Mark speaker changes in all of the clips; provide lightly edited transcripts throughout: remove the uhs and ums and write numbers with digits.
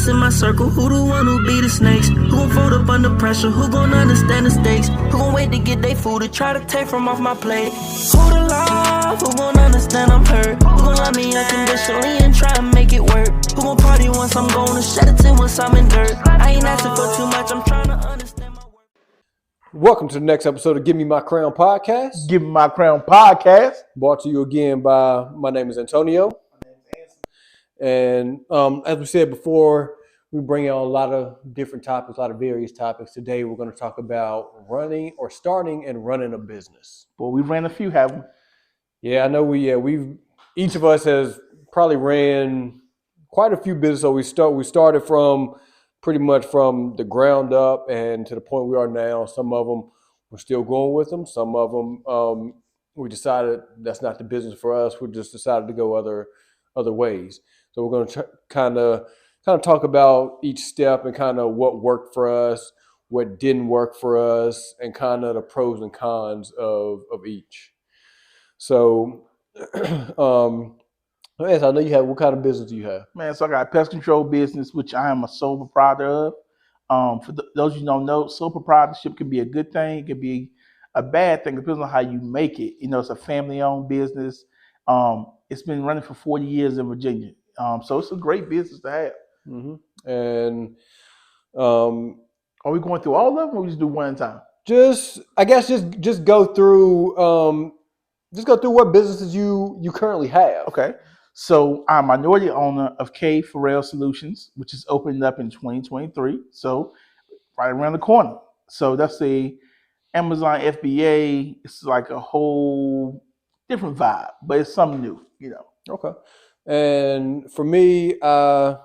Speaker 1: closest in my circle? Who the one who be the snakes? Who gon' fold up under pressure? Who gon' understand the stakes? Who gon' wait to get their food to try to take from off my plate? Who the love? Who gon' understand I'm hurt? Who gon' love me unconditionally and try to make it work? Who gon' party once I'm gone and shed a tear once I'm in dirt? I ain't asking for too much, I'm trying to understand my work.
Speaker 2: Welcome to the next episode of Give Me My Crown podcast.
Speaker 3: Give Me My Crown podcast.
Speaker 2: Brought to you again by, my name is Antonio. And as we said before, we bring out a lot of different topics, a lot of various topics. Today we're going to talk about running or starting and running a business.
Speaker 3: Well, we ran a few, haven't we?
Speaker 2: Yeah, I know we've each of us has probably ran quite a few businesses. So we started from pretty much from the ground up and to the point we are now. Some of them we're still going with them. Some of them we decided that's not the business for us. We just decided to go other ways. So we're going to kind of talk about each step and kind of what worked for us, what didn't work for us, and kind of the pros and cons of each. So, yes, I know you have. What kind of business do you have?
Speaker 3: Man, so I got a pest control business, which I am a sole proprietor of. For those you don't know, sole proprietorship can be a good thing. It can be a bad thing. It depends on how you make it. You know, it's a family-owned business. It's been running for 40 years in Virginia. So it's a great business to have.
Speaker 2: Mm-hmm. And
Speaker 3: are we going through all of them, or we just do one at a time?
Speaker 2: Just go through what businesses you currently have.
Speaker 3: Okay. So I'm a minority owner of K Farrell Solutions, which is opening up in 2023. So right around the corner. So that's a Amazon FBA. It's like a whole different vibe, but it's something new, you know.
Speaker 2: Okay. And for me, I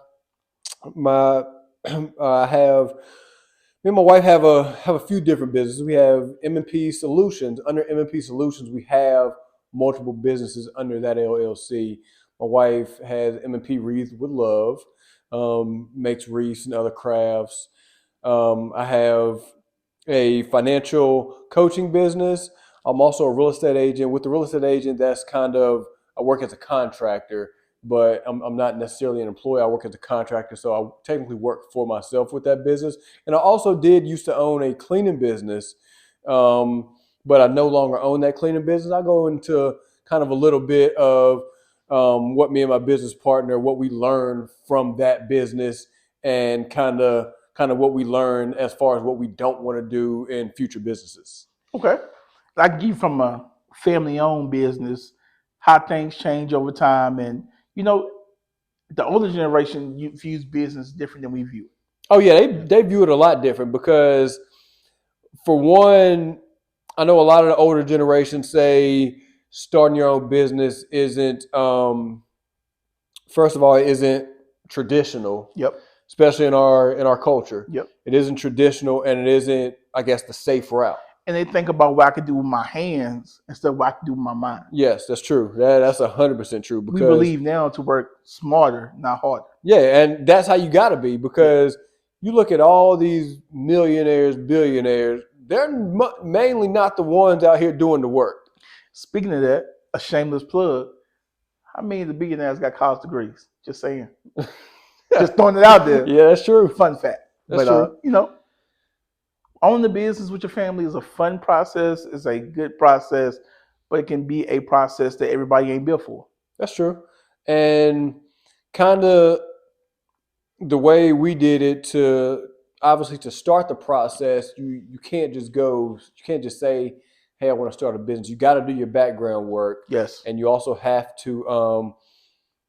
Speaker 2: have me and my wife have a few different businesses. We have M&P Solutions. Under M&P Solutions, we have multiple businesses under that LLC. My wife has M&P Wreaths with Love, makes wreaths and other crafts. I have a financial coaching business. I'm also a real estate agent. With the real estate agent, that's I work as a contractor, but I'm not necessarily an employee. I work as a contractor, so I technically work for myself with that business. And I also used to own a cleaning business, but I no longer own that cleaning business. I go into kind of a little bit of what me and my business partner, what we learned from that business, and kind of what we learned as far as what we don't want to do in future businesses.
Speaker 3: Okay. I give you from a family-owned business how things change over time, and you know, the older generation views business different than we view it.
Speaker 2: Oh yeah, they view it a lot different because, for one, I know a lot of the older generation say starting your own business isn't, first of all, it isn't traditional.
Speaker 3: Yep.
Speaker 2: Especially in our culture.
Speaker 3: Yep.
Speaker 2: It isn't traditional, and it isn't, I guess, the safe route.
Speaker 3: And they think about what I could do with my hands instead of what I could do with my mind.
Speaker 2: Yes, that's true. That's 100% true. Because
Speaker 3: we believe now to work smarter, not harder.
Speaker 2: Yeah, and that's how you got to be, because you look at all these millionaires, billionaires, they're mainly not the ones out here doing the work.
Speaker 3: Speaking of that, a shameless plug, how many of the billionaires got college degrees? Just saying. Just throwing it out there.
Speaker 2: Yeah, that's true.
Speaker 3: Fun fact.
Speaker 2: That's true.
Speaker 3: You know, owning the business with your family is a fun process. It's a good process, but it can be a process that everybody ain't built for.
Speaker 2: That's true. And kind of the way we did it, to start the process, you can't just say, hey, I want to start a business. You got to do your background work.
Speaker 3: Yes.
Speaker 2: And you also have to,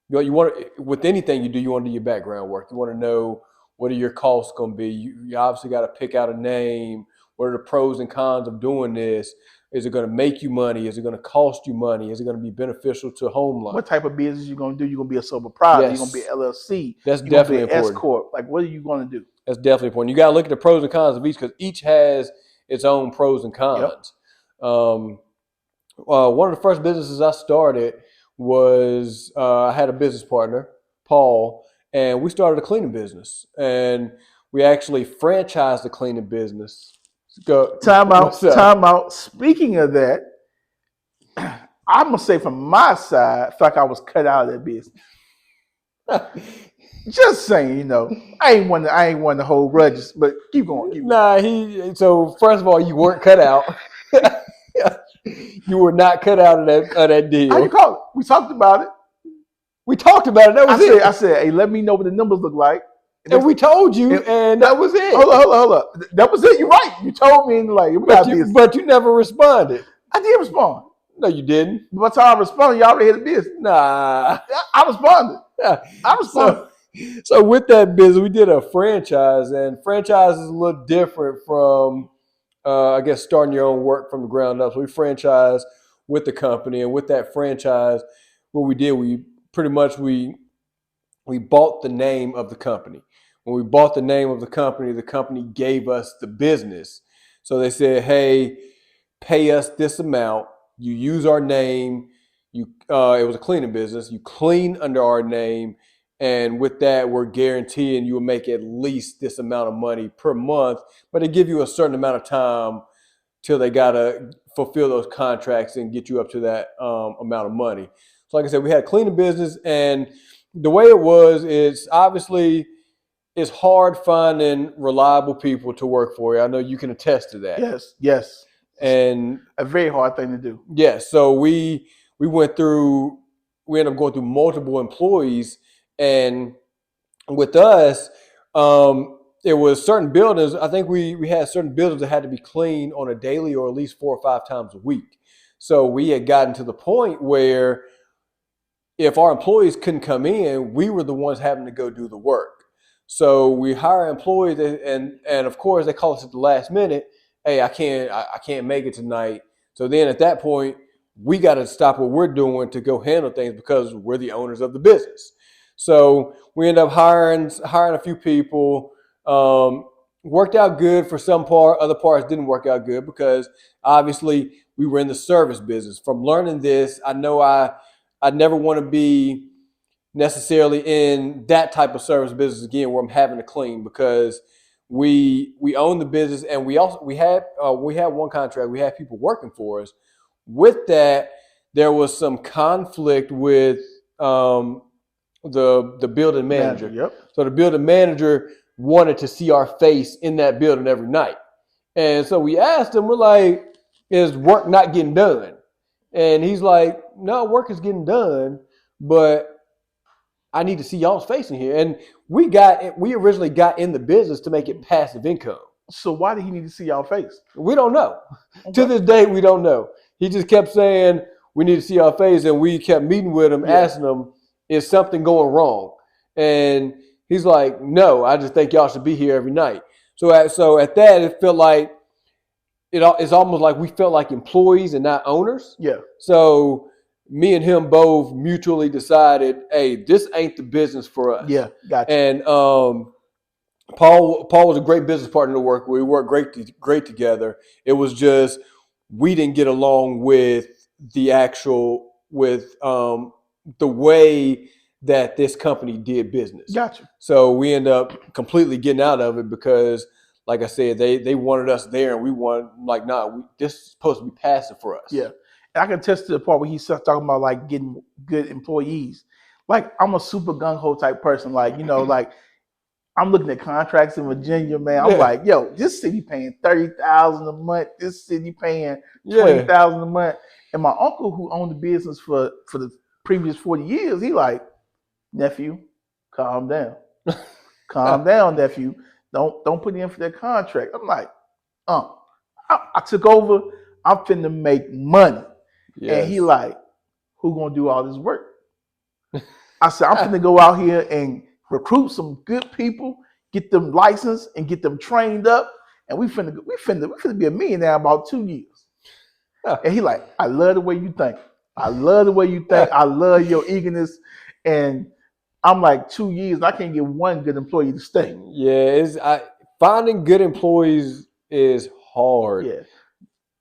Speaker 2: with anything you do, you want to do your background work. You want to know, what are your costs going to be? You obviously got to pick out a name. What are the pros and cons of doing this? Is it going to make you money? Is it going to cost you money? Is it going to be beneficial to home life?
Speaker 3: What type of business you going to do? You're going to be a sole proprietor.
Speaker 2: Yes.
Speaker 3: You're going to be an LLC.
Speaker 2: That's
Speaker 3: you're
Speaker 2: definitely
Speaker 3: going to be an
Speaker 2: important.
Speaker 3: S Corp. Like, what are you going to do?
Speaker 2: That's definitely important. You got to look at the pros and cons of each, because each has its own pros and cons. Yep. One of the first businesses I started was I had a business partner, Paul, and we started a cleaning business. And we actually franchised the cleaning business.
Speaker 3: Time out. Speaking of that, I'm going to say from my side, I feel like I was cut out of that business. Just saying, you know, I ain't one to hold grudges, but keep going. Keep going.
Speaker 2: Nah, so first of all, you weren't cut out. You were not cut out of that deal.
Speaker 3: How you call it? We talked about it.
Speaker 2: We talked about it. That was it.
Speaker 3: I said, hey, let me know what the numbers look like.
Speaker 2: And we told you, and that was it.
Speaker 3: Hold up. That was it. You're right. You told me, like,
Speaker 2: but you never responded.
Speaker 3: I did respond.
Speaker 2: No, you didn't.
Speaker 3: By the time I responded, you already had the business.
Speaker 2: Nah.
Speaker 3: I responded. I responded.
Speaker 2: So with that business, we did a franchise, and franchise is a little different from, I guess, starting your own work from the ground up. So we franchise with the company, and with that franchise, what we did, we bought the name of the company. When we bought the name of the company gave us the business. So they said, hey, pay us this amount. You use our name. It was a cleaning business. You clean under our name. And with that, we're guaranteeing you will make at least this amount of money per month. But they give you a certain amount of time till they got to fulfill those contracts and get you up to that amount of money. So like I said, we had a cleaning business. And the way it was is obviously it's hard finding reliable people to work for you. I know you can attest to that.
Speaker 3: Yes.
Speaker 2: And
Speaker 3: a very hard thing to do.
Speaker 2: Yes. So we ended up going through multiple employees. And with us, it was certain buildings. I think we had certain buildings that had to be cleaned on a daily or at least 4 or 5 times a week. So we had gotten to the point where if our employees couldn't come in, we were the ones having to go do the work. So we hire employees, and of course they call us at the last minute. Hey, I can't make it tonight. So then at that point, we got to stop what we're doing to go handle things because we're the owners of the business. So we end up hiring a few people. Worked out good for some part. Other parts didn't work out good because obviously we were in the service business. From learning this, I know I never want to be necessarily in that type of service business again where I'm having to clean, because we own the business, and we had one contract. We had people working for us. With that, there was some conflict with the building manager.
Speaker 3: Yep.
Speaker 2: So the building manager wanted to see our face in that building every night. And so we asked him, we're like, is work not getting done? And he's like, no, work is getting done, but I need to see y'all's face in here. And we originally got in the business to make it passive income.
Speaker 3: So why did he need to see y'all face?
Speaker 2: We don't know.
Speaker 3: Okay.
Speaker 2: To this day, we don't know. He just kept saying, we need to see our face. And we kept meeting with him, asking him, is something going wrong? And he's like, no, I just think y'all should be here every night. So at that, it felt like, it's almost like we felt like employees and not owners.
Speaker 3: Yeah.
Speaker 2: So me and him both mutually decided, hey, this ain't the business for us.
Speaker 3: Yeah, gotcha.
Speaker 2: And Paul was a great business partner to work with. We worked great together. It was just we didn't get along with the way that this company did business.
Speaker 3: Gotcha.
Speaker 2: So we ended up completely getting out of it because, like I said, they wanted us there, and we wanted, like, this is supposed to be passive for us.
Speaker 3: Yeah. And I can attest to the part where he starts talking about, like, getting good employees. Like, I'm a super gung-ho type person. Like, like, I'm looking at contracts in Virginia, man. I'm like, yo, this city paying $30,000 a month. This city paying $20,000 a month. And my uncle, who owned the business for the previous 40 years, he like, nephew, calm down. Calm down, nephew. Don't put in for that contract. I'm like, I took over. I'm finna make money. Yes. And he like, who gonna do all this work? I said, I'm finna go out here and recruit some good people, get them licensed and get them trained up, and we finna be a millionaire in about 2 years. And he like, I love the way you think. I love the way you think. I love your eagerness. And I'm like, 2 years, I can't get one good employee to stay.
Speaker 2: Yeah, finding good employees is hard.
Speaker 3: Yeah.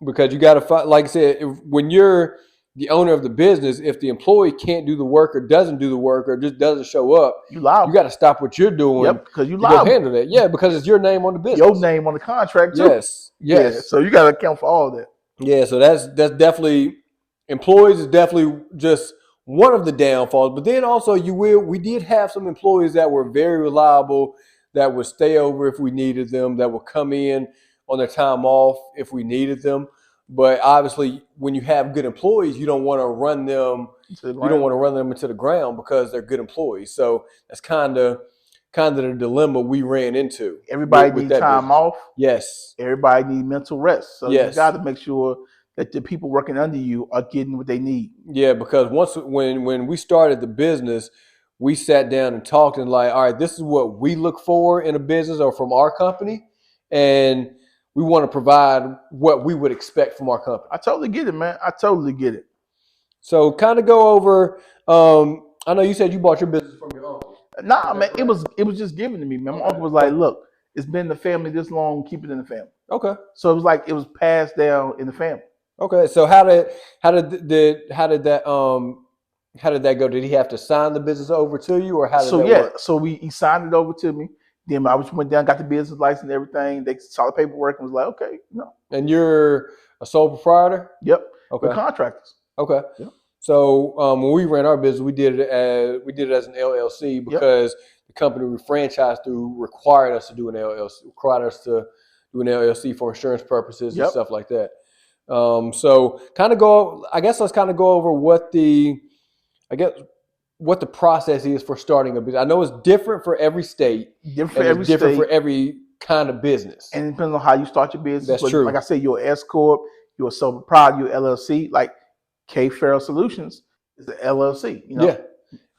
Speaker 2: Because you got to find, like I said, when you're the owner of the business, if the employee can't do the work or doesn't do the work or just doesn't show up, you got to stop what you're doing.
Speaker 3: Yep, because you liable.
Speaker 2: Handle that. Yeah, because it's your name on the business.
Speaker 3: Your name on the contract too.
Speaker 2: Yes.
Speaker 3: Yeah, so you got to account for all of that.
Speaker 2: Yeah, so that's definitely, employees is definitely just one of the downfalls. But then also we did have some employees that were very reliable, that would stay over if we needed them, that would come in on their time off if we needed them. But obviously, when you have good employees, you don't want to run them. You don't want to run them into the ground because they're good employees. So that's kind of the dilemma we ran into.
Speaker 3: Everybody needs time off.
Speaker 2: Yes.
Speaker 3: Everybody needs mental rest. So
Speaker 2: yes.
Speaker 3: you got to make sure that the people working under you are getting what they need.
Speaker 2: Yeah, because when we started the business, we sat down and talked and like, all right, this is what we look for in a business or from our company, and we want to provide what we would expect from our company.
Speaker 3: I totally get it, man. I totally get it.
Speaker 2: So kind of go over. I know you said you bought your business from your uncle.
Speaker 3: Nah, man, it was just given to me, man. My uncle was like, "Look, it's been in the family this long. Keep it in the family."
Speaker 2: Okay.
Speaker 3: So it was passed down in the family.
Speaker 2: Okay. So how did that go? Did he have to sign the business over to you, or how did that work?
Speaker 3: So he signed it over to me. Then I just went down, got the business license and everything. They saw the paperwork and was like, "Okay, no."
Speaker 2: And you're a sole proprietor?
Speaker 3: Yep.
Speaker 2: Okay.
Speaker 3: We're contractors.
Speaker 2: Okay.
Speaker 3: Yep.
Speaker 2: So when we ran our business, we did it as an LLC because the company we franchised through required us to do an LLC, for insurance purposes and stuff like that. So let's kind of go over what the process is for starting a business. I know it's different for every state. Different for every kind of business.
Speaker 3: And it depends on how you start your business.
Speaker 2: That's true.
Speaker 3: Like I said, you're an S Corp, you're a sole proprietor, you're LLC. Like K Farrell Solutions is an LLC. You know?
Speaker 2: Yeah.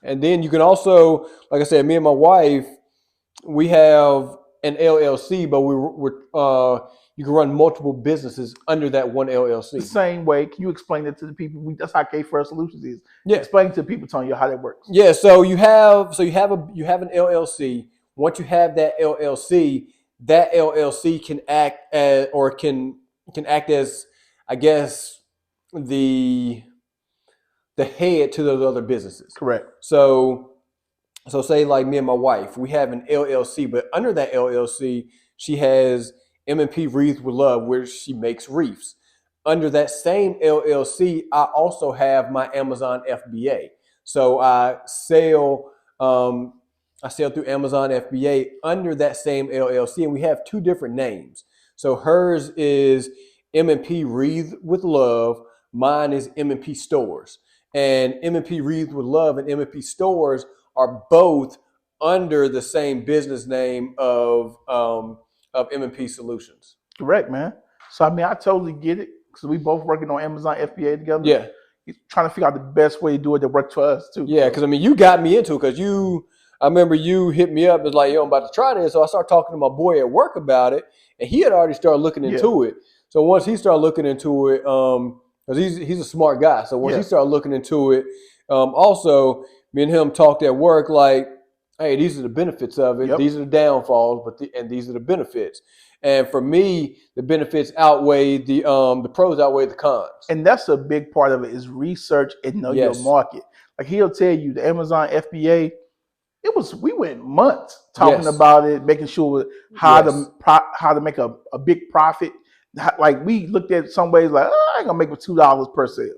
Speaker 2: And then you can also, like I said, me and my wife, we have an LLC, but you can run multiple businesses under that one LLC.
Speaker 3: The same way. Can you explain it to the people? That's how K Farrell Solutions is.
Speaker 2: Yeah.
Speaker 3: Explain to people, Tony, how that works.
Speaker 2: Yeah. So you have an LLC. Once you have that LLC can act as I guess the head to those other businesses.
Speaker 3: Correct.
Speaker 2: So say like me and my wife, we have an LLC, but under that LLC, she has M&P Wreaths with Love, where she makes wreaths. Under that same LLC, I also have my Amazon FBA. So I sell through Amazon FBA under that same LLC, and we have two different names. So hers is M&P Wreaths with Love. Mine is M&P Stores. And M&P Wreaths with Love and M&P Stores are both under the same business name of M&P Solutions.
Speaker 3: Correct, man. So I totally get it because we both working on Amazon FBA together.
Speaker 2: Yeah.
Speaker 3: Trying to figure out the best way to do it that works for us too.
Speaker 2: Yeah, because you got me into it because I remember you hit me up and was like, yo, I'm about to try this. So I started talking to my boy at work about it, and he had already started looking into it. So once he started looking into it, because he's a smart guy. So once he started looking into it, also me and him talked at work like, hey, these are the benefits of it. Yep. These are the downfalls, and these are the benefits. And for me, the benefits outweigh the pros outweigh the cons.
Speaker 3: And that's a big part of it is research and know your market. Like he'll tell you the Amazon FBA. We went months talking about it, making sure how to make a big profit. Like we looked at some ways like, I ain't gonna make $2 per sale.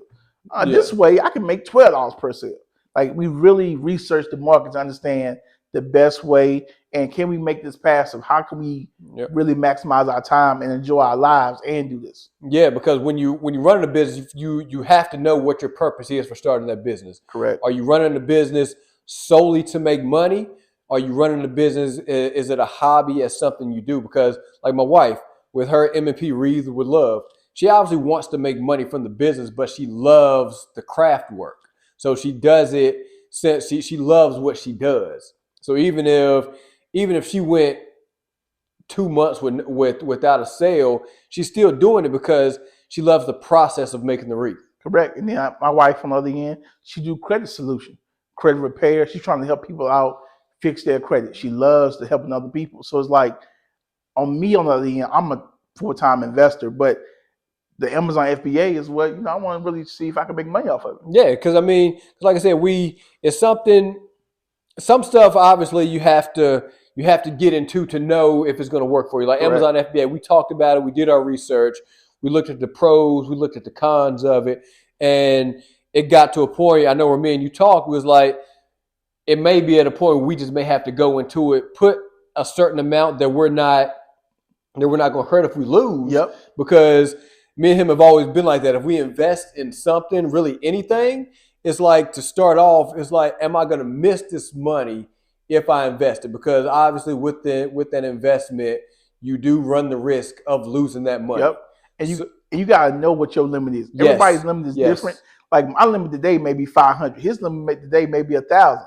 Speaker 3: This way I can make $12 per sale. Like we really researched the market to understand the best way and can we make this passive? How can we really maximize our time and enjoy our lives and do this? Yeah,
Speaker 2: because when you run a business, you have to know what your purpose is for starting that business.
Speaker 3: Correct.
Speaker 2: Are you running the business solely to make money? Are you running the business? Is it a hobby as something you do? Because like my wife with her M&P Wreaths with Love, she obviously wants to make money from the business, but she loves the craft work. So she does it since she loves what she does. So even if she went 2 months without a sale, she's still doing it because she loves the process of making the wreath.
Speaker 3: Correct. And then my wife on the other end, she do credit solution, credit repair. She's trying to help people out fix their credit. She loves to helping other people. So it's like on me on the other end, I'm a full-time investor, but the Amazon FBA is what, I want to really see if I can make money off of it.
Speaker 2: Yeah, because like I said, it's something. Some stuff obviously you have to get into to know if it's going to work for you. Like Correct. Amazon FBA, we talked about it. We did our research. We looked at the pros. We looked at the cons of it. And it got to a point, I know where me and you talked, was like, it may be at a point where we just may have to go into it, put a certain amount that we're not going to hurt if we lose.
Speaker 3: Yep.
Speaker 2: Because me and him have always been like that. If we invest in something, really anything, it's like, to start off, it's like, am I going to miss this money if I invest it? Because obviously with that investment, you do run the risk of losing that money.
Speaker 3: Yep. And you gotta know what your limit is.
Speaker 2: Yes.
Speaker 3: Everybody's limit is different. Like my limit today may be 500. His limit today may be 1,000.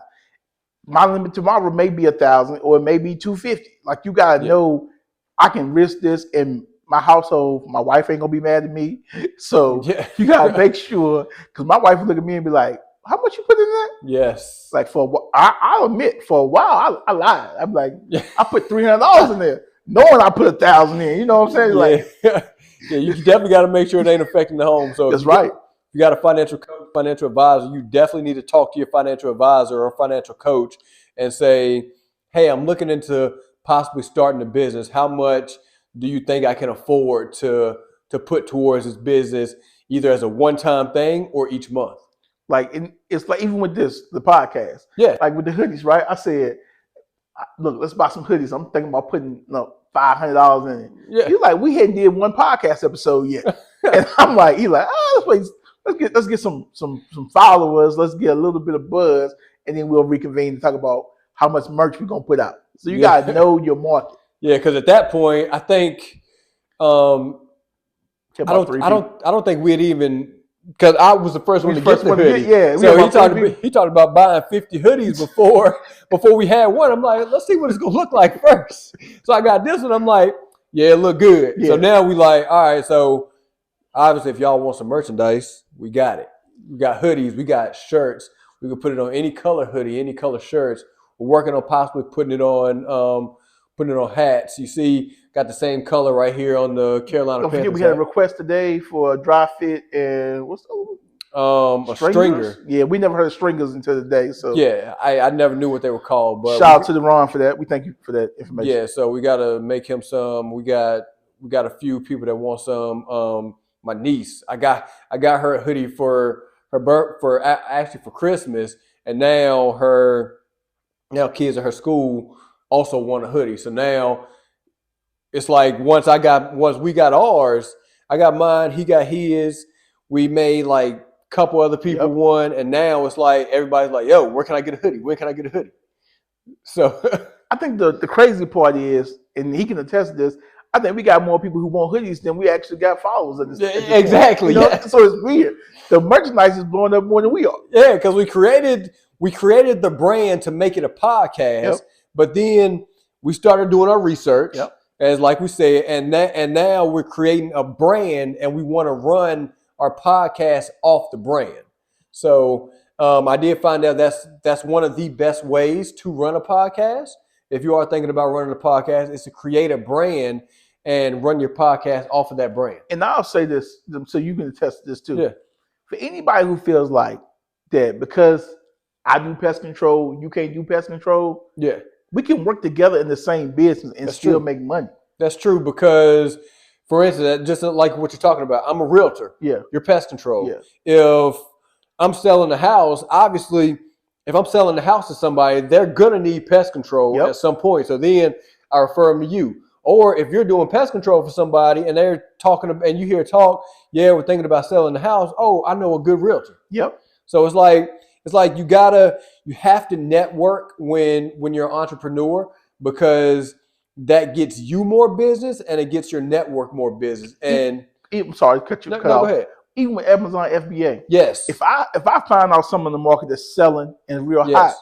Speaker 3: My limit tomorrow may be 1,000, or it may be 250. Like you gotta know, I can risk this in my household. My wife ain't gonna be mad at me. So you gotta make sure, because my wife will look at me and be like, "How much you put in that?"
Speaker 2: Yes.
Speaker 3: Like I'll admit, for a while I lied. I'm like, I put $300 in there, knowing I put 1,000 in. You know what I'm saying? Like,
Speaker 2: yeah, you definitely got to make sure it ain't affecting the home. So
Speaker 3: that's right.
Speaker 2: If you got a financial coach, financial advisor, you definitely need to talk to your financial advisor or financial coach and say, "Hey, I'm looking into possibly starting a business. How much do you think I can afford to put towards this business, either as a one-time thing or each month?"
Speaker 3: Like, it's like, even with the podcast.
Speaker 2: Yeah.
Speaker 3: Like with the hoodies, right? I said, look, let's buy some hoodies. I'm thinking about putting $500 in it.
Speaker 2: Yeah.
Speaker 3: He's like, we hadn't did one podcast episode yet. And I'm like, he's like, let's get some followers. Let's get a little bit of buzz, and then we'll reconvene and talk about how much merch we're gonna put out. So you gotta know your market.
Speaker 2: Yeah, because at that point, I think I don't think we had even, because I was the first one to get the hoodie.
Speaker 3: Yeah,
Speaker 2: so he talked about buying 50 hoodies before we had one. I'm like, let's see what it's gonna look like first. So I got this one. I'm like, yeah, it look good. Yeah. So now we like, all right. So obviously, if y'all want some merchandise, we got it. We got hoodies. We got shirts. We can put it on any color hoodie, any color shirts. We're working on possibly putting it on hats. You see, got the same color right here on the Carolina Panthers. Don't forget,
Speaker 3: we had a request today for a dry fit and what's the
Speaker 2: a stringer.
Speaker 3: Yeah, we never heard of stringers until today. So
Speaker 2: yeah, I never knew what they were called. But
Speaker 3: shout out to Ron for that. We thank you for that information.
Speaker 2: Yeah, so we got to make him some. We got a few people that want some. My niece, I got her a hoodie for Christmas, and now kids at her school also want a hoodie. So now it's like, once we got ours, I got mine, he got his. We made like a couple other people one, and now it's like everybody's like, "Yo, where can I get a hoodie? When can I get a hoodie?" So
Speaker 3: I think the crazy part is, and he can attest to this, I think we got more people who want hoodies than we actually got followers at this
Speaker 2: exactly.
Speaker 3: You know? So it's weird. The merchandise is blowing up more than we are.
Speaker 2: Yeah, because we created the brand to make it a podcast, but then we started doing our research, as like we said, and now we're creating a brand, and we want to run our podcast off the brand. So I did find out that's one of the best ways to run a podcast. If you are thinking about running a podcast, is to create a brand and run your podcast off of that brand.
Speaker 3: And I'll say this, so you can attest to this too.
Speaker 2: Yeah.
Speaker 3: For anybody who feels like that, because I do pest control, you can't do pest control.
Speaker 2: Yeah.
Speaker 3: We can work together in the same business and still make money.
Speaker 2: That's true, because, for instance, just like what you're talking about, I'm a realtor.
Speaker 3: Yeah.
Speaker 2: You're pest control.
Speaker 3: Yeah.
Speaker 2: If I'm selling a house, obviously, if I'm selling the house to somebody, they're going to need pest control at some point. So then I refer them to you. Or if you're doing pest control for somebody and they're talking, and you hear talk, yeah, we're thinking about selling the house. Oh, I know a good realtor.
Speaker 3: Yep.
Speaker 2: So it's like you have to network when you're an entrepreneur, because that gets you more business and it gets your network more business. And
Speaker 3: I'm sorry, cut off.
Speaker 2: Go ahead.
Speaker 3: Even with Amazon FBA.
Speaker 2: Yes.
Speaker 3: If I find out someone in the market that's selling and real hot,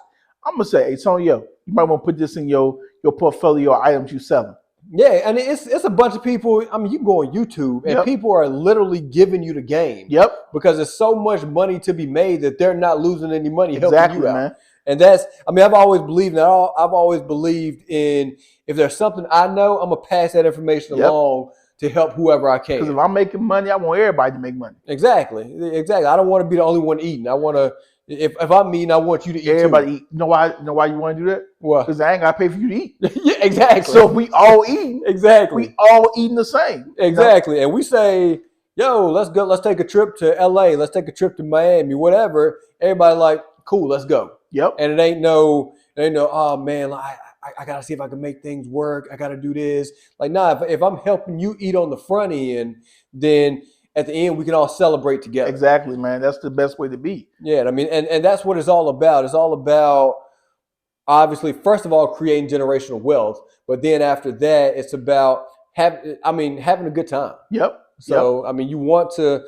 Speaker 3: I'm gonna say, hey, Tonyo, you might want to put this in your portfolio of items you selling.
Speaker 2: Yeah, and it's a bunch of people. I mean, you can go on YouTube and people are literally giving you the game.
Speaker 3: Yep.
Speaker 2: Because there's so much money to be made that they're not losing any money helping you out.
Speaker 3: Man.
Speaker 2: And I've always believed that. I've always believed in, if there's something I know, I'm gonna pass that information along to help whoever I can.
Speaker 3: Because if I'm making money, I want everybody to make money.
Speaker 2: Exactly. I don't want to be the only one eating. I want to. If I'm eating, I want you to eat.
Speaker 3: Everybody
Speaker 2: too.
Speaker 3: eat. Know why you want to do that?
Speaker 2: What?
Speaker 3: Because I ain't gotta pay for you to eat.
Speaker 2: Yeah, exactly.
Speaker 3: So we all eating.
Speaker 2: Exactly.
Speaker 3: We all eating the same.
Speaker 2: Exactly. And we say, yo, let's go, let's take a trip to LA, let's take a trip to Miami, whatever. Everybody like, cool, let's go.
Speaker 3: Yep.
Speaker 2: And it ain't no, oh man, like, I gotta see if I can make things work. I gotta do this. Like, nah, if I'm helping you eat on the front end, then at the end we can all celebrate together.
Speaker 3: Exactly, man. That's the best way to be.
Speaker 2: Yeah, I mean, and that's what it's all about. It's all about, obviously, first of all, creating generational wealth, but then after that, it's about having a good time.
Speaker 3: Yep.
Speaker 2: So, I mean, you want to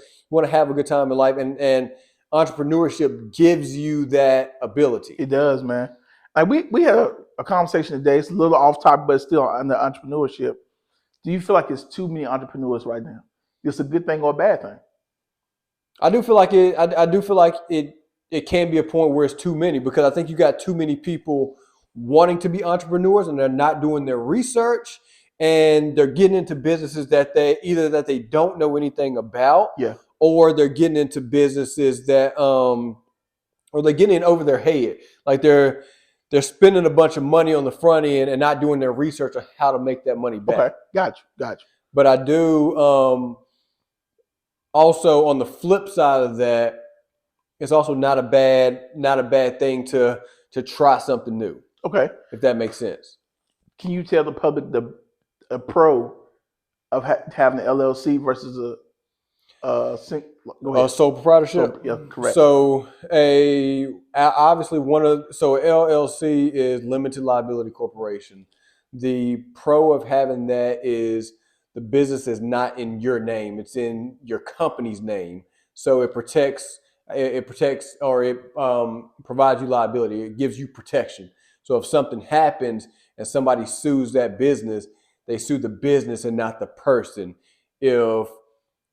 Speaker 2: have a good time in life, and entrepreneurship gives you that ability.
Speaker 3: It does, man. Like we had a conversation today. It's a little off topic, but it's still under entrepreneurship. Do you feel like it's too many entrepreneurs right now? It's a good thing or a bad thing?
Speaker 2: I do feel like it. I do feel like it can be a point where it's too many, because I think you got too many people wanting to be entrepreneurs and they're not doing their research, and they're getting into businesses that they don't know anything about,
Speaker 3: Yeah.
Speaker 2: or they're getting into businesses that or they're getting in over their head. Like they're spending a bunch of money on the front end and not doing their research on how to make that money back.
Speaker 3: Okay. Got you.
Speaker 2: But I do also, on the flip side of that, it's also not a bad thing to try something new.
Speaker 3: Okay.
Speaker 2: If that makes sense.
Speaker 3: Can you tell the public a pro of having an LLC versus a go ahead.
Speaker 2: Sole proprietorship.
Speaker 3: Yeah, correct.
Speaker 2: So obviously LLC is limited liability corporation. The pro of having that is the business is not in your name; it's in your company's name. So it protects or it provides you liability. It gives you protection. So if something happens and somebody sues that business, they sue the business and not the person. If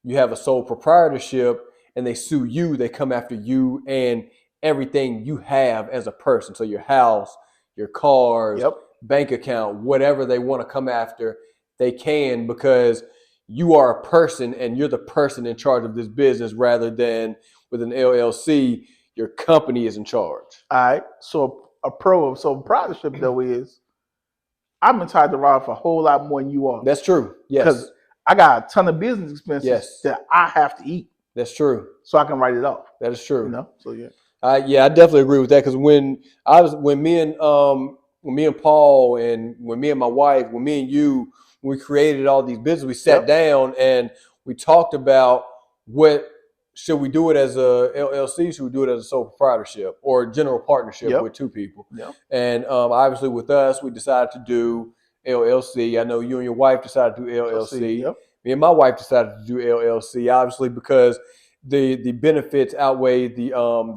Speaker 2: you have a sole proprietorship and they sue you, they come after you and everything you have as a person. So your house, your cars,
Speaker 3: Yep.
Speaker 2: bank account, whatever they want to come after, they can, because you are a person and you're the person in charge of this business, rather than with an LLC, your company is in charge.
Speaker 3: All right. So a pro of sole proprietorship though is I'm entitled to ride for a whole lot more than you are.
Speaker 2: That's true. Yes.
Speaker 3: Because I got a ton of business expenses
Speaker 2: Yes.
Speaker 3: that I have to eat,
Speaker 2: That's true.
Speaker 3: so I can write it off.
Speaker 2: That is true.
Speaker 3: You know. So yeah.
Speaker 2: Yeah, I definitely agree with that, because when me and Paul, and when me and my wife, when me and you, when we created all these businesses, we sat
Speaker 3: Yep.
Speaker 2: down and we talked about should we do it as a LLC, should we do it as a sole proprietorship or general partnership
Speaker 3: Yep.
Speaker 2: with two people?
Speaker 3: Yep.
Speaker 2: And obviously with us, we decided to do LLC. I know you and your wife decided to do LLC.
Speaker 3: Yep.
Speaker 2: Me and my wife decided to do LLC, obviously, because the benefits outweigh the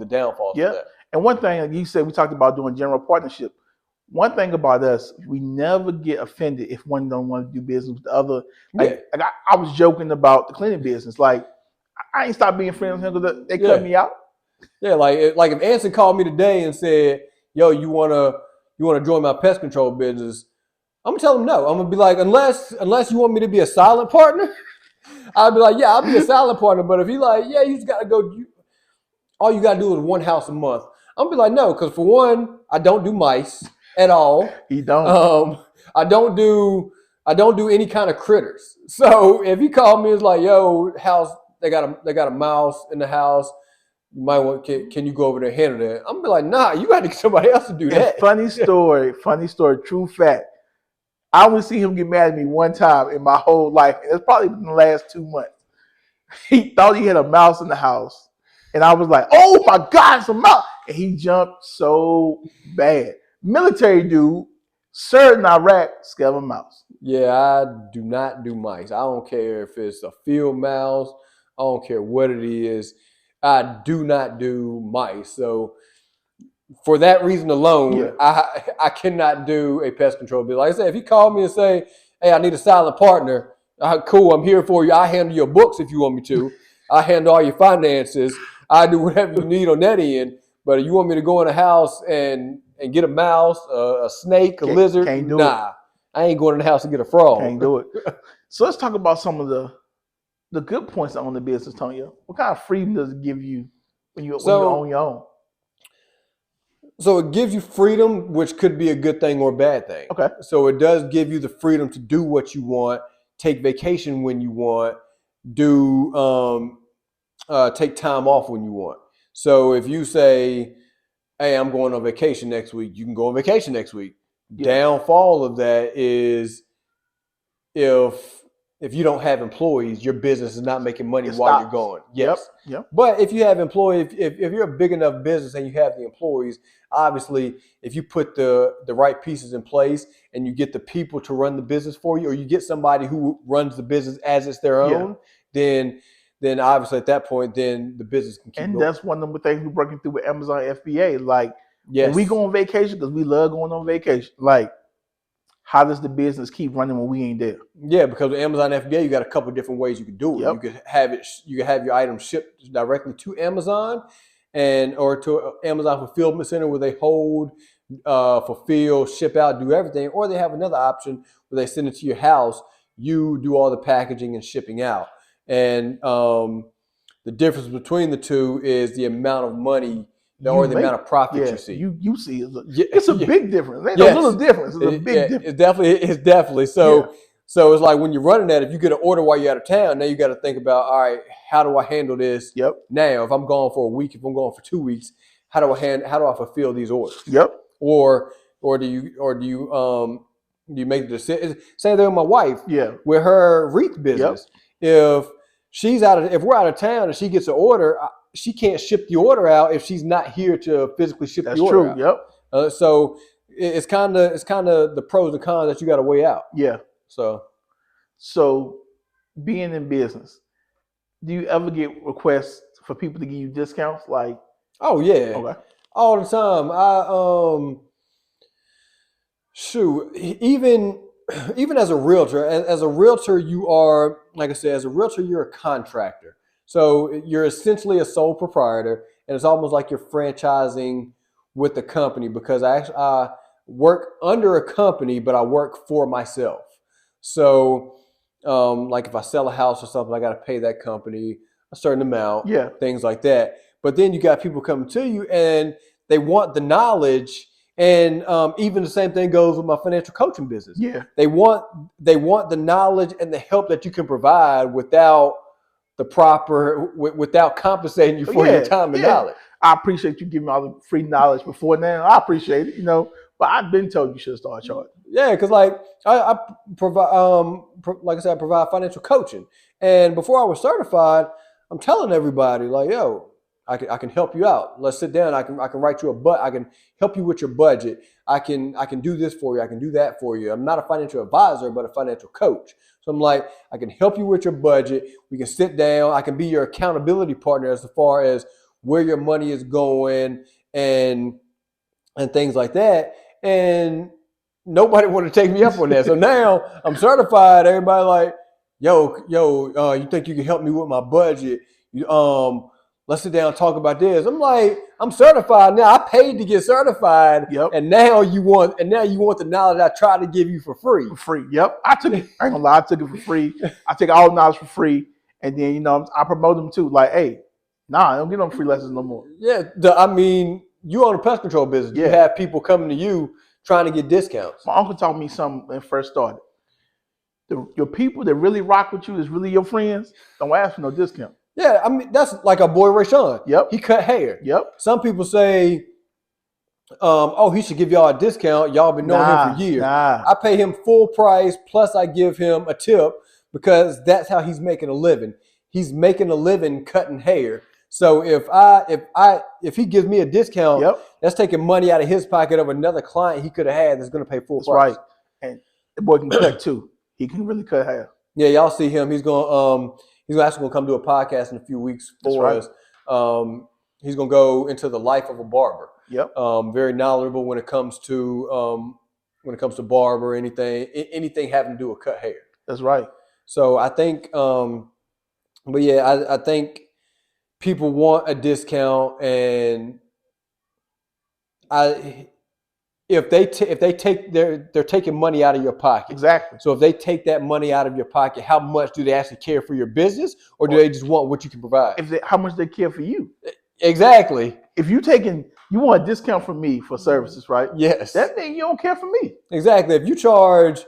Speaker 2: downfalls
Speaker 3: Yeah.
Speaker 2: of that.
Speaker 3: And one thing, like you said, we talked about doing general partnership. One thing about us, we never get offended if one don't want to do business with the other. Like I was joking about the cleaning business. Like I ain't stopped being friends with him because they cut me out.
Speaker 2: Yeah, like if Anson called me today and said, "Yo, you wanna join my pest control business?" I'm gonna tell him no. I'm gonna be like, unless you want me to be a silent partner, I'd be like, yeah, I'll be a silent partner. But if he like, yeah, you just gotta go. All you gotta do is one house a month. I'm gonna be like, no, because for one, I don't do mice at all.
Speaker 3: He don't.
Speaker 2: I don't do any kind of critters. So if he called me, it's like, yo, house, they got a mouse in the house. You might want, can you go over there and handle that? I'm gonna be like, nah, you got to get somebody else to do that.
Speaker 3: Funny story, true fact. I only see him get mad at me one time in my whole life, and it's probably in the last 2 months. He thought he had a mouse in the house, and I was like, "Oh my God, it's a mouse!" And he jumped so bad. Military dude, served in Iraq, scared of a mouse.
Speaker 2: Yeah, I do not do mice. I don't care if it's a field mouse. I don't care what it is. I do not do mice. So for that reason alone, I cannot do a pest control bill. Like I said, if he called me and say, "Hey, I need a silent partner," cool, I'm here for you. I handle your books if you want me to. I handle all your finances. I do whatever you need on that end. But if you want me to go in a house and get a mouse, a snake, a lizard,
Speaker 3: can't do
Speaker 2: nah. I ain't going in the house to get a frog.
Speaker 3: Can't do it. So let's talk about some of the good points on the business, Tonio. What kind of freedom does it give you when you own your own?
Speaker 2: So it gives you freedom, which could be a good thing or a bad thing.
Speaker 3: Okay.
Speaker 2: So it does give you the freedom to do what you want, take vacation when you want, take time off when you want. So if you say, hey, I'm going on vacation next week, you can go on vacation next week.
Speaker 3: Yeah.
Speaker 2: Downfall of that is if you don't have employees, your business is not making money
Speaker 3: It
Speaker 2: while
Speaker 3: stops.
Speaker 2: you're going. Yes.
Speaker 3: Yep.
Speaker 2: But if you have employees, if you're a big enough business and you have the employees, obviously, if you put the right pieces in place and you get the people to run the business for you, or you get somebody who runs the business as it's their own, then obviously at that point, then the business can keep
Speaker 3: And
Speaker 2: going.
Speaker 3: that's one of the things we're working through with Amazon FBA. Like,
Speaker 2: Yes.
Speaker 3: when we go on vacation, because we love going on vacation, like, how does the business keep running when we ain't there?
Speaker 2: Yeah, because with Amazon FBA, you got a couple of different ways you could do it.
Speaker 3: Yep.
Speaker 2: You could have your items shipped directly to Amazon or to Amazon fulfillment center where they hold, fulfill, ship out, do everything. Or they have another option where they send it to your house. You do all the packaging and shipping out. And the difference between the two is the amount of money or the amount of profit you see.
Speaker 3: You see, it's a big difference. Ain't
Speaker 2: Yes.
Speaker 3: no little difference. It's a big difference.
Speaker 2: It's definitely. So it's like when you're running that, if you get an order while you're out of town, now you got to think about, all right, how do I handle this
Speaker 3: Yep.
Speaker 2: now? If I'm gone for a week, if I'm gone for 2 weeks, how do I fulfill these orders?
Speaker 3: Yep.
Speaker 2: Or do you make the decision? Same thing with my wife.
Speaker 3: Yeah.
Speaker 2: With her wreath business. If we're out of town and she gets an order, she can't ship the order out if she's not here to physically ship
Speaker 3: That's
Speaker 2: the order
Speaker 3: true.
Speaker 2: out.
Speaker 3: Yep.
Speaker 2: So it's kind of the pros and cons that you got to weigh out.
Speaker 3: Yeah.
Speaker 2: So
Speaker 3: Being in business, do you ever get requests for people to give you discounts? Like,
Speaker 2: oh yeah,
Speaker 3: okay.
Speaker 2: all the time. Even as a realtor, you are, like I said, as a realtor, you're a contractor. So you're essentially a sole proprietor, and it's almost like you're franchising with the company, because I work under a company, but I work for myself. So like if I sell a house or something, I got to pay that company a certain amount, things like that. But then you got people coming to you and they want the knowledge. And even the same thing goes with my financial coaching business.
Speaker 3: Yeah.
Speaker 2: They want the knowledge and the help that you can provide without compensating you for your time and knowledge.
Speaker 3: I appreciate you giving me all the free knowledge before now. I appreciate it, but I've been told you should start charging.
Speaker 2: Yeah, because like I provide, like I said, I provide financial coaching. And before I was certified, I'm telling everybody like, yo, I can help you out. Let's sit down. I can write you I can help you with your budget. I can do this for you. I can do that for you. I'm not a financial advisor, but a financial coach. So I'm like, I can help you with your budget. We can sit down. I can be your accountability partner as far as where your money is going and things like that. And nobody wanted to take me up on that. So now I'm certified. Everybody like, yo, you think you can help me with my budget? Let's sit down and talk about this. I'm like, I'm certified now. I paid to get certified.
Speaker 3: Yep.
Speaker 2: And now you want the knowledge I tried to give you for free.
Speaker 3: For free. Yep. I took it. I ain't gonna lie. I took it for free. I take all the knowledge for free. And then, I promote them too. Like, hey, I don't get no free lessons no more.
Speaker 2: Yeah. You own a pest control business.
Speaker 3: Yeah.
Speaker 2: You have people coming to you trying to get discounts.
Speaker 3: My uncle taught me something when I first started. Your people that really rock with you, is really your friends, don't ask for no discount.
Speaker 2: Yeah, that's like our boy Rayshawn.
Speaker 3: Yep.
Speaker 2: He cut hair.
Speaker 3: Yep.
Speaker 2: Some people say, he should give y'all a discount. Y'all been knowing him for years. I pay him full price, plus I give him a tip, because that's how he's making a living. He's making a living cutting hair. So if he gives me a discount, that's taking money out of his pocket of another client he could have had that's going to pay full price.
Speaker 3: Right. And the boy can cut too. He can really cut hair.
Speaker 2: Yeah, y'all see him. He's actually going to come do a podcast in a few weeks for us. He's going to go into the life of a barber.
Speaker 3: Yep.
Speaker 2: Very knowledgeable when it comes to barber, anything having to do with cut hair.
Speaker 3: That's right.
Speaker 2: So I think, I think people want a discount, and if they take they're taking money out of your pocket.
Speaker 3: Exactly.
Speaker 2: So if they take that money out of your pocket, how much do they actually care for your business, or do they just want what you can provide?
Speaker 3: How much they care for you?
Speaker 2: Exactly.
Speaker 3: If you want a discount from me for services, right?
Speaker 2: Yes.
Speaker 3: That means you don't care for me.
Speaker 2: Exactly. If you charge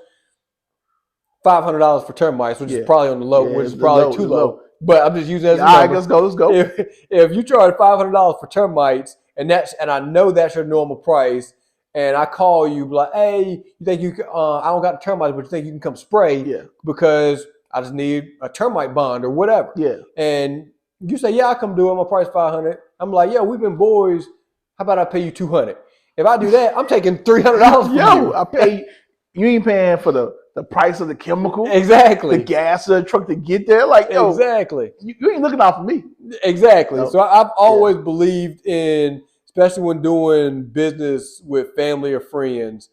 Speaker 2: $500 for termites, which
Speaker 3: Yeah.
Speaker 2: is probably on the low,
Speaker 3: Yeah,
Speaker 2: which is
Speaker 3: the
Speaker 2: probably
Speaker 3: low,
Speaker 2: too
Speaker 3: the
Speaker 2: low.
Speaker 3: low.
Speaker 2: But I'm just using it as a
Speaker 3: All right,
Speaker 2: number.
Speaker 3: let's go.
Speaker 2: If you charge $500 for termites, and I know that's your normal price, and I call you like, hey, you think you can, I don't got the termites, but you think you can come spray
Speaker 3: Yeah.
Speaker 2: because I just need a termite bond or whatever.
Speaker 3: Yeah.
Speaker 2: And you say, yeah, I'll come do it. My price $500. I'm like, yeah, we've been boys. How about I pay you $200? If I do that, I'm taking $300 from you.
Speaker 3: I pay. You ain't paying for the price of the chemical,
Speaker 2: Exactly.
Speaker 3: the gas of the truck to get there. Like, yo,
Speaker 2: Exactly.
Speaker 3: you ain't looking out for me.
Speaker 2: Exactly.
Speaker 3: No.
Speaker 2: So I've always believed in, especially when doing business with family or friends,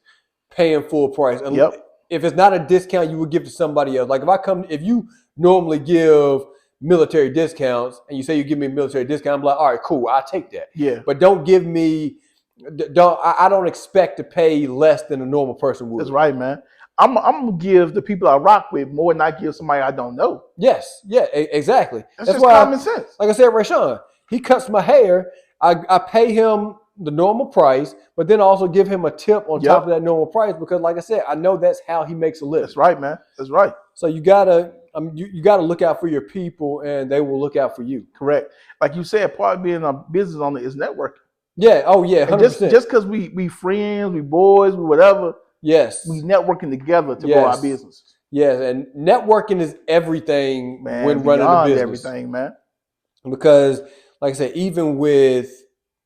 Speaker 2: paying full price. And
Speaker 3: Yep.
Speaker 2: if it's not a discount you would give to somebody else, like if you normally give military discounts and you say you give me a military discount, I'm like, all right, cool, I'll take that.
Speaker 3: Yeah.
Speaker 2: But don't give me, I don't expect to pay less than a normal person would.
Speaker 3: That's right, man. I'm gonna give the people I rock with more than I give somebody I don't know.
Speaker 2: Yes. Yeah, exactly.
Speaker 3: That's
Speaker 2: That's
Speaker 3: just
Speaker 2: why,
Speaker 3: common sense.
Speaker 2: like I said, Rashawn, he cuts my hair. I pay him the normal price, but then also give him a tip on top of that normal price because, like I said, I know that's how he makes a living.
Speaker 3: That's right, man. That's right.
Speaker 2: So you gotta look out for your people, and they will look out for you.
Speaker 3: Correct. Like you said, part of being a business owner is networking.
Speaker 2: Yeah. Oh yeah. 100%.
Speaker 3: And just because we friends, we boys, we whatever.
Speaker 2: Yes.
Speaker 3: We networking together to grow our businesses.
Speaker 2: Yes, and networking is everything,
Speaker 3: Man,
Speaker 2: when running a business.
Speaker 3: everything, man.
Speaker 2: Because, like I said, even with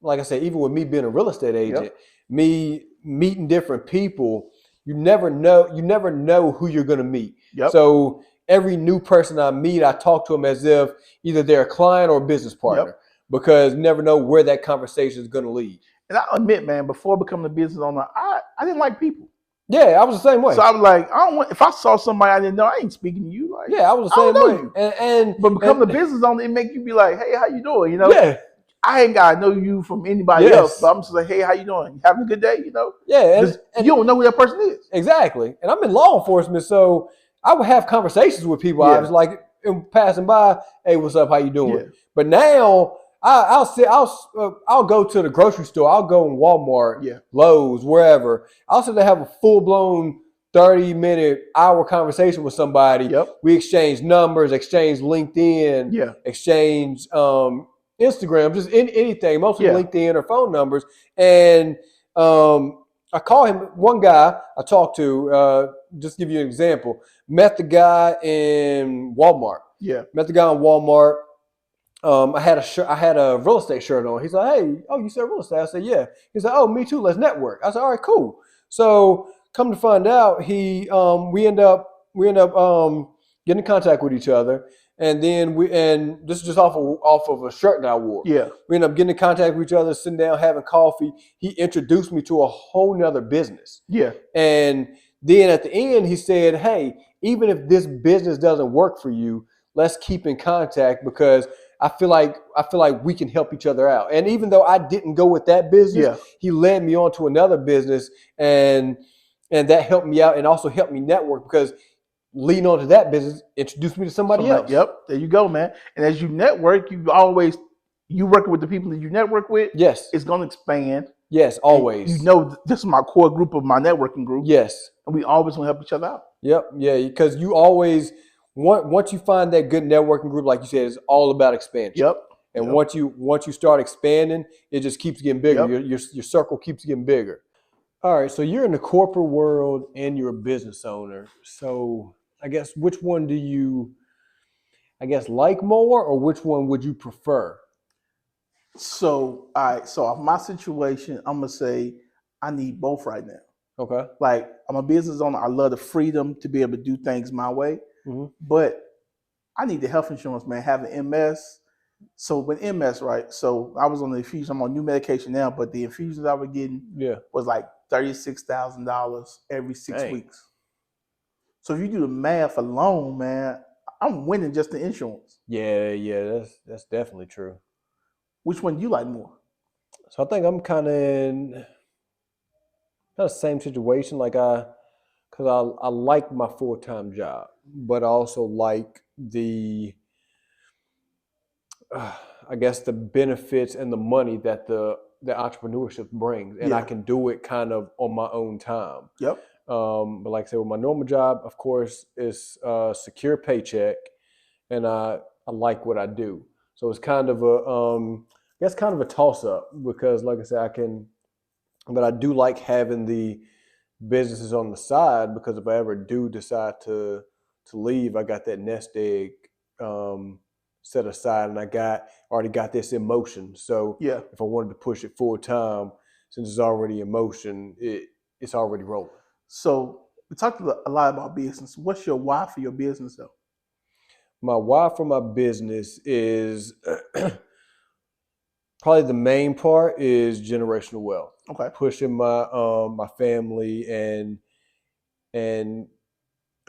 Speaker 2: me being a real estate agent, me meeting different people, you never know who you're going to meet.
Speaker 3: Yep.
Speaker 2: So every new person I meet, I talk to them as if either they're a client or a business partner, because you never know where that conversation is going to lead.
Speaker 3: And I admit, man, before becoming a business owner, I didn't like people.
Speaker 2: Yeah, I was the same way.
Speaker 3: So I was like, if I saw somebody I didn't know, I ain't speaking to you. Like,
Speaker 2: yeah, I was the same way.
Speaker 3: But becoming a business owner, it make you be like, hey, how you doing? You know?
Speaker 2: Yeah.
Speaker 3: I ain't gotta know you from anybody else, but I'm just like, hey, how you doing? You having a good day? You know?
Speaker 2: Yeah.
Speaker 3: And you don't know who that person is.
Speaker 2: Exactly. And I'm in law enforcement, so I would have conversations with people. I was like, passing by, hey, what's up? How you doing?
Speaker 3: Yeah.
Speaker 2: But now I'll go to the grocery store. I'll go in Walmart, Lowe's, wherever. I'll sit there have a full-blown 30-minute, hour conversation with somebody.
Speaker 3: Yep.
Speaker 2: We exchange numbers, exchange LinkedIn, exchange Instagram, just anything, mostly LinkedIn or phone numbers. And I call him, one guy I talked to, just to give you an example, met the guy in Walmart.
Speaker 3: Yeah.
Speaker 2: Met the guy in Walmart. I had a real estate shirt on. He's like, hey, oh, you sell real estate? I said, yeah. He's like, oh, me too. Let's network. I said, all right, cool. So come to find out, we end up getting in contact with each other, and then this is just off of a shirt that I wore.
Speaker 3: Yeah.
Speaker 2: We end up getting in contact with each other, sitting down, having coffee. He introduced me to a whole nother business.
Speaker 3: Yeah.
Speaker 2: And then at the end, he said, hey, even if this business doesn't work for you, let's keep in contact because I feel like we can help each other out. And even though I didn't go with that business, he led me on to another business, and that helped me out and also helped me network because leading on to that business introduced me to somebody else.
Speaker 3: Yep, there you go, man. And as you network, you working with the people that you network with.
Speaker 2: Yes,
Speaker 3: it's going to expand.
Speaker 2: Yes, always.
Speaker 3: And you know, this is my core group of my networking group.
Speaker 2: Yes,
Speaker 3: and we always want to help each other out.
Speaker 2: Yep, yeah, because you always. Once you find that good networking group, like you said, it's all about expansion.
Speaker 3: Yep.
Speaker 2: And once you start expanding, it just keeps getting bigger. Yep. Your circle keeps getting bigger. All right, so you're in the corporate world and you're a business owner. So I guess which one do you, like more, or which one would you prefer?
Speaker 3: So, all right. So of my situation, I'm gonna say I need both right now.
Speaker 2: Okay.
Speaker 3: Like, I'm a business owner. I love the freedom to be able to do things my way. Mm-hmm. But I need the health insurance, man, having MS. So with MS, right? So I was on the infusion. I'm on new medication now, but the infusions I was getting was like $36,000 every 6 weeks. So if you do the math alone, man, I'm winning just the insurance.
Speaker 2: Yeah, that's definitely true.
Speaker 3: Which one do you like more?
Speaker 2: So I think I'm kind of in the same situation. Because I like my full-time job, but I also like the benefits and the money that the entrepreneurship brings, and I can do it kind of on my own time.
Speaker 3: Yep.
Speaker 2: But like I said, with my normal job, of course, it's a secure paycheck, and I like what I do. So it's kind of I guess kind of a toss up because, like I said, but I do like having the businesses on the side because if I ever do decide to leave, I got that nest egg set aside, and already got this in motion. So
Speaker 3: Yeah.
Speaker 2: if I wanted to push it full time, since it's already in motion, it's already rolling.
Speaker 3: So we talked a lot about business. What's your why for your business, though?
Speaker 2: My why for my business is probably the main part is generational wealth.
Speaker 3: Okay.
Speaker 2: Pushing my family and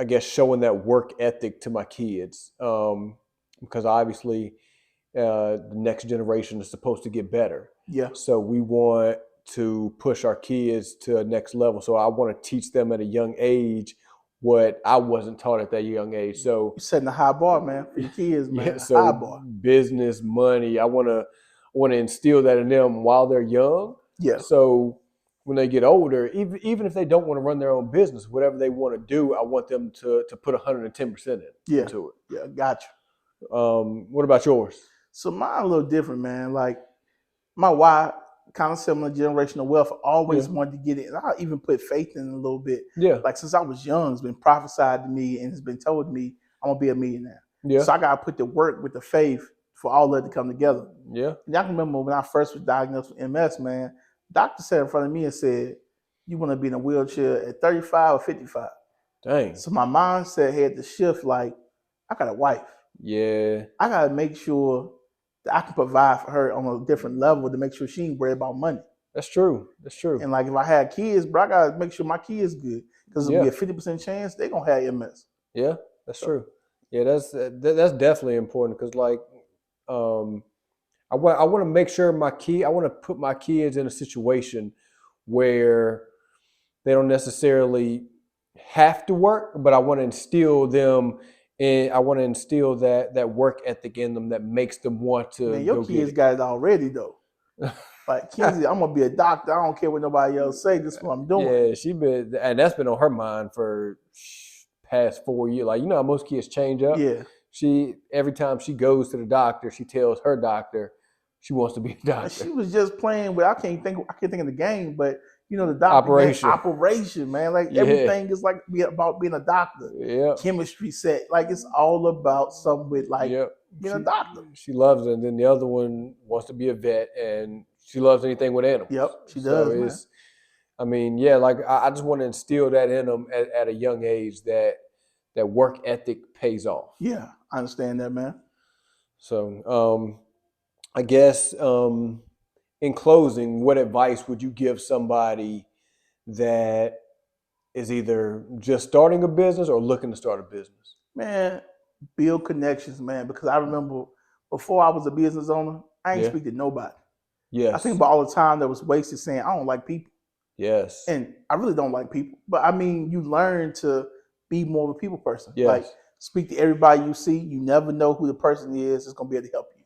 Speaker 2: I guess showing that work ethic to my kids, because obviously the next generation is supposed to get better.
Speaker 3: Yeah.
Speaker 2: So we want to push our kids to a next level. So I want to teach them at a young age what I wasn't taught at that young age. So
Speaker 3: You're setting a high bar, man, for your kids, man.
Speaker 2: yeah,
Speaker 3: High
Speaker 2: so
Speaker 3: bar.
Speaker 2: business, money, I want to instill that in them while they're young.
Speaker 3: Yeah.
Speaker 2: So when they get older, even if they don't want to run their own business, whatever they want to do, I want them to put 110% into it.
Speaker 3: Yeah, gotcha.
Speaker 2: What about yours?
Speaker 3: So mine a little different, man. Like my why, kind of similar, generational wealth. I always wanted to get it. And I even put faith in it a little bit.
Speaker 2: Yeah.
Speaker 3: Like since I was young, it's been prophesied to me and it's been told to me I'm gonna be a millionaire.
Speaker 2: Yeah.
Speaker 3: So I gotta put the work with the faith for all of it to come together.
Speaker 2: Yeah.
Speaker 3: And I can remember when I first was diagnosed with MS, man, doctor sat in front of me and said, "You want to be in a wheelchair at 35 or 55?"
Speaker 2: Dang.
Speaker 3: So my mindset had to shift. Like, I got a wife.
Speaker 2: Yeah.
Speaker 3: I gotta make sure that I can provide for her on a different level to make sure she ain't worried about money.
Speaker 2: That's true. That's true.
Speaker 3: And like if I had kids, bro, I gotta make sure my kids good because it'll be a 50% chance they gonna have MS.
Speaker 2: Yeah, that's true. Yeah, that's definitely important because like I want to make sure I want to put my kids in a situation where they don't necessarily have to work, but I want to instill them in. I want to instill that work ethic in them that makes them want to.
Speaker 3: Man, your kids got it already though. Like Kenzie, I'm gonna be a doctor. I don't care what nobody else say. This is what I'm doing.
Speaker 2: Yeah, and that's been on her mind for past 4 years. Like, you know how most kids change up.
Speaker 3: Yeah.
Speaker 2: Every time she goes to the doctor, she tells her doctor she wants to be a doctor.
Speaker 3: And she was just playing with. I can't think of the game, but you know the doctor operation, man. Like everything is like about being a doctor.
Speaker 2: Yeah.
Speaker 3: Chemistry set, like it's all about something with like being a doctor.
Speaker 2: She loves it, and then the other one wants to be a vet, and she loves anything with animals.
Speaker 3: Yep, she does. Man.
Speaker 2: I mean, yeah, like I just want to instill that in them at a young age that work ethic pays off.
Speaker 3: Yeah, I understand that, man.
Speaker 2: So, I guess in closing, what advice would you give somebody that is either just starting a business or looking to start a business?
Speaker 3: Man, build connections, man. Because I remember before I was a business owner, I ain't speak to nobody.
Speaker 2: Yes.
Speaker 3: I think about all the time that was wasted saying I don't like people.
Speaker 2: Yes.
Speaker 3: And I really don't like people. But I mean, you learn to be more of a people person.
Speaker 2: Yes.
Speaker 3: Like speak to everybody you see. You never know who the person is that's gonna be able to help you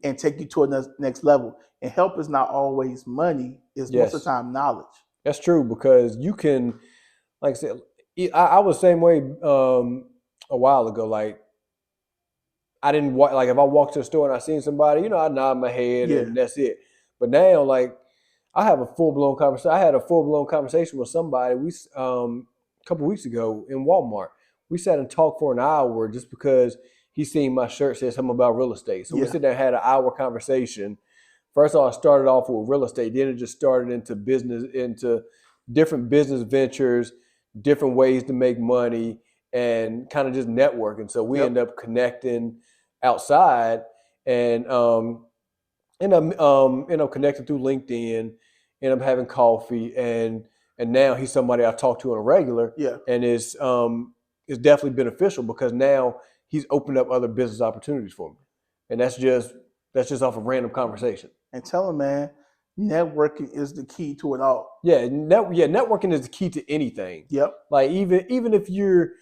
Speaker 3: and take you to a next level. And help is not always money, it's most of the time knowledge.
Speaker 2: That's true, because you can, like I said, I was the same way a while ago. Like I didn't like if I walked to the store and I seen somebody, I nod my head and that's it. But now, like I have a full-blown conversation. I had a full-blown conversation with somebody a couple weeks ago in Walmart. We sat and talked for an hour just because he seen my shirt said something about real estate. So we sit there and had an hour conversation. First of all, I started off with real estate. Then it just started into business, into different business ventures, different ways to make money, and kind of just networking. So we end up connecting outside and end up connecting through LinkedIn, end up having coffee, and now he's somebody I talk to on a regular.
Speaker 3: Yeah.
Speaker 2: And it's definitely beneficial because now he's opened up other business opportunities for me. And that's just off of random conversation.
Speaker 3: And tell him, man, networking is the key to it all.
Speaker 2: Yeah, networking is the key to anything.
Speaker 3: Yep.
Speaker 2: Like even if you're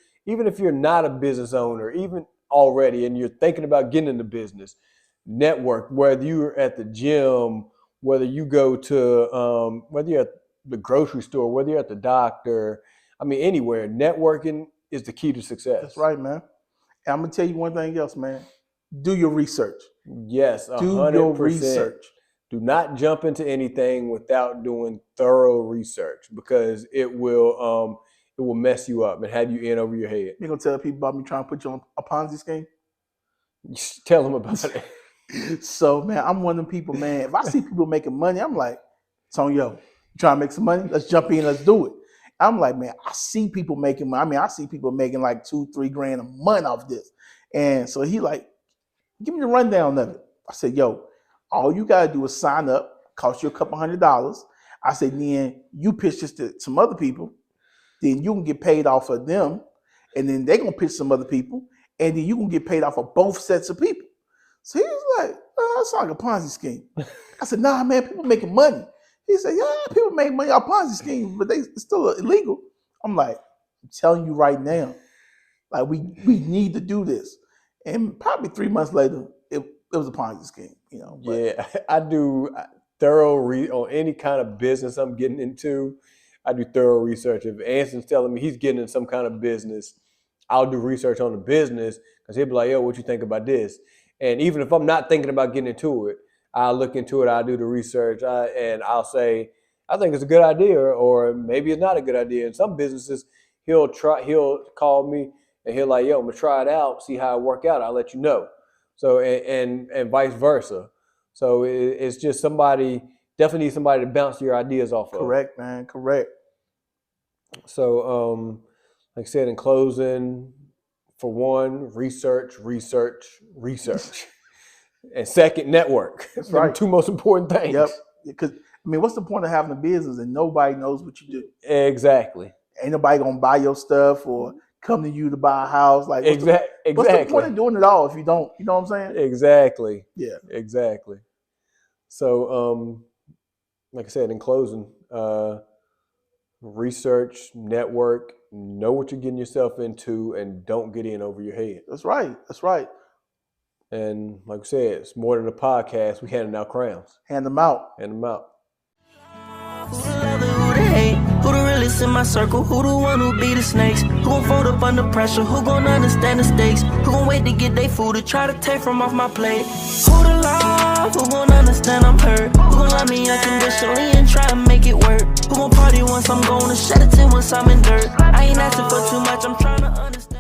Speaker 2: not a business owner, even already, and you're thinking about getting into business, network. Whether you're at the gym, whether you go to whether you're at the grocery store, whether you're at the doctor, I mean, anywhere. Networking is the key to success.
Speaker 3: That's right, man. And I'm gonna tell you one thing else, man. Do your research.
Speaker 2: Yes, 100%.
Speaker 3: Do your research.
Speaker 2: Do not jump into anything without doing thorough research, because it will mess you up and have you in over your head.
Speaker 3: You're gonna tell people about me trying to put you on a Ponzi scheme?
Speaker 2: Just tell them about it.
Speaker 3: So, man, I'm one of them people, man. If I see people making money, I'm like, Tonyo, you trying to make some money? Let's jump in, let's do it. I'm like, man, I see people making money. I mean, I see people making like $2-3 grand a month off this. And so he like, give me the rundown of it. I said, yo, all you gotta do is sign up, cost you a couple $100. I said, then you pitch this to some other people, then you can get paid off of them, and then they're gonna pitch some other people, and then you can get paid off of both sets of people. So he was like, oh, that sounds like a Ponzi scheme. I said, nah, man, people making money. He said, yeah, people make money off Ponzi schemes, but it's still illegal. I'm like, I'm telling you right now, like we need to do this. And probably 3 months later, it was a Ponzi scheme, you know. But
Speaker 2: yeah, I do thorough on any kind of business I'm getting into. I do thorough research. If Anson's telling me he's getting in some kind of business, I'll do research on the business, because he'll be like, yo, what you think about this? And even if I'm not thinking about getting into it, I'll look into it, I'll do the research, and I'll say, I think it's a good idea, or maybe it's not a good idea. In some businesses, he'll call me and he'll like, yo, I'm gonna try it out, see how it work out, I'll let you know. So, and vice versa. So it's just definitely need somebody to bounce your ideas off of.
Speaker 3: correct, man, correct.
Speaker 2: So, like I said, in closing, for one, research. And second, network.
Speaker 3: That's
Speaker 2: They're
Speaker 3: right.
Speaker 2: the two most important things.
Speaker 3: Yep. Because I mean, what's the point of having a business and nobody knows what you do?
Speaker 2: Exactly.
Speaker 3: Ain't nobody gonna buy your stuff or come to you to buy a house. Like, what's
Speaker 2: Exactly.
Speaker 3: the point of doing it all if you don't? You know what I'm saying?
Speaker 2: Exactly.
Speaker 3: Yeah.
Speaker 2: Exactly. So, like I said, in closing, research, network, know what you're getting yourself into, and don't get in over your head.
Speaker 3: That's right. That's right.
Speaker 2: And like I said, it's more than a podcast. We handing out crowns.
Speaker 3: Hand them out.
Speaker 2: Hand them out.
Speaker 1: Who the lover, who the hate? Who the realest in my circle? Who the one who be the snakes? Who gon' fold up under pressure? Who gon' understand the stakes? Who gon' wait to get their food to try to take from off my plate? Who the love? Who gon' understand I'm hurt? Who gon' love me unconditionally and try to make it work? Who gon' party once I'm gone and shed a tear once I'm in dirt? I ain't asking for too much, I'm trying to understand.